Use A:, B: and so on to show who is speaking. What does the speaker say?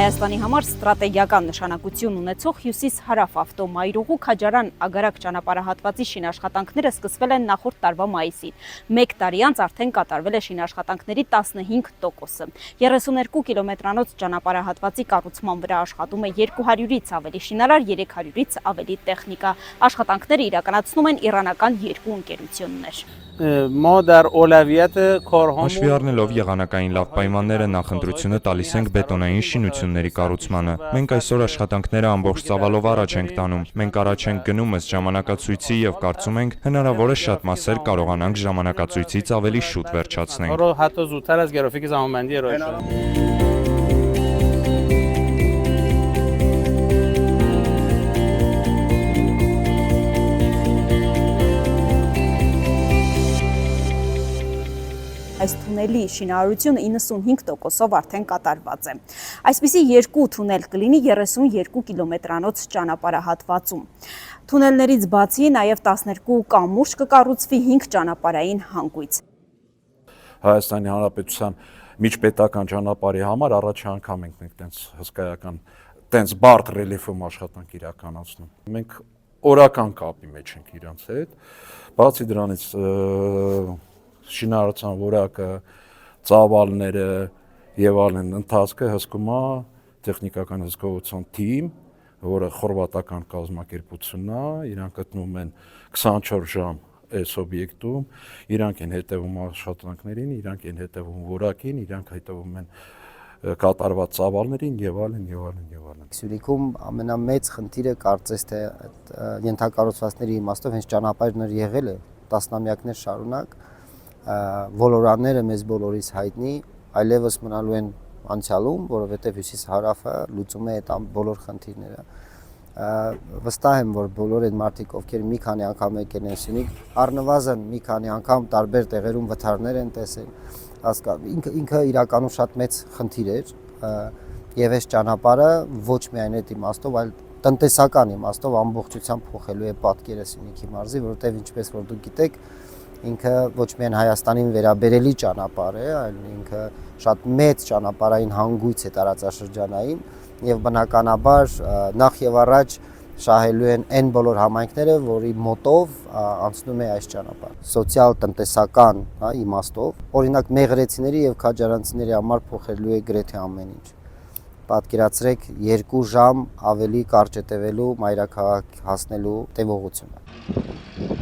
A: Հայաստանի համար ստրատեգիական նշանակություն ունեցող հյուսիս-հարավ ավտոմայրուղու Քաջարան-Ագարակ ճանապարհահատվածի շինաշխատանքները սկսվել են նախորդ տարվա մայիսին։ 1 տարի անց արդեն կատարվել է շինաշխատանքների 15%-ը։ 32 կիլոմետրանոց ճանապարհահատվածի կառուցման վրա աշխատում է 200-ից ավելի շինարար, 300-ից ավելի տեխնիկա։ Աշխատանքները իրականացնում են իրանական 2 ընկերություններ։
B: Հաշվի առնելով եղանակային լավ պայմանները, նախընտրությունը տալիս ենք բետոնային շինությունների կառուցմանը։ Մենք այսօր աշխատանքները ամբողջ ծավալով առաջ ենք տանում։ Մենք առաջ ենք գնում ըստ ժամանակացույցի եւ կարծում ենք հնարավոր է շատ մասեր կարողանանք ժամանակացույցից ավելի շուտ վերջացնել։
A: Այս թունելի շինարարությունը 95%-ով արդեն կատարված է։ Այսպիսի 2 թունել կլինի 32 կիլոմետրանոց ճանապարհահատվածում։ Թունելներից բացի նաև 12 կամուրջ կկառուցվի 5 ճանապարհային հանգույց։
C: Հայաստանի Հանրապետության միջպետական ճանապարհի համար առաջի անգամ ենք մենք տենց հսկայական, տենց բարդ ռելիեֆում աշխատանք իրականացնում։ Մենք օրական կապի մեջ ենք իրանց հետ, բացի դրանից շինարարության որակը, ծավալները եւ այլն ընթացքը հսկում է տեխնիկական հսկողության թիմ, որը խորվատական կազմակերպությունն է, իրանք գտնվում են 24 ժամ այս օբյեկտում, իրանք են հետևում աշխատանքներին, իրանք են հետևում որակին, իրանք հետևում են կատարված ծավալներին եւ այլն եւ այլն եւ այլն։
D: Սյունիքում ամենամեծ խնդիրը կարծես թե ենթակառուցվածքների իմաստով հենց ճանապարհներ եղել է տասնամյակներ շարունակ, ոլորանները մեզ բոլորիս հայտնի, այլևս մնալու են անցյալում, որովհետև հյուսիս-հարավը լուծում է այդ բոլոր խնդիրները։ Վստահ եմ, որ բոլոր այդ մարդիկ, ովքեր մի քանի անգամ եկել են Սյունիք, առնվազն մի քանի անգամ տարբեր տեղերում վթարներ են տեսել, ինքը իրականում շատ մեծ խնդիր էր, եւ այս ճանապարհը ոչ միայն այդ իմաստով, այլ տնտեսական իմաստով ամբողջությամբ փոխելու է պատկերը Սյունիքի մարզի, որովհետև ինչպես որ դուք գիտեք, ինքը ոչ միայն Հայաստանին վերաբերելի ճանապարհ է, այլ ինքը շատ մեծ ճանապարհային հանգույց է տարածաշրջանային եւ բնականաբար նախ եւ առաջ շահելու են այն բոլոր համայնքները, որի մոտով անցնում է այս ճանապարհը։ Սոցիալ-տնտեսական իմաստով, օրինակ մեղրեցիների եւ քաջարանցիների համար փոխելու է գրեթե ամեն ինչ։ Պատկերացրեք 2 ժամ ավելի կարճ է տևելու մայրաքաղաք հասնելու տևողությունը։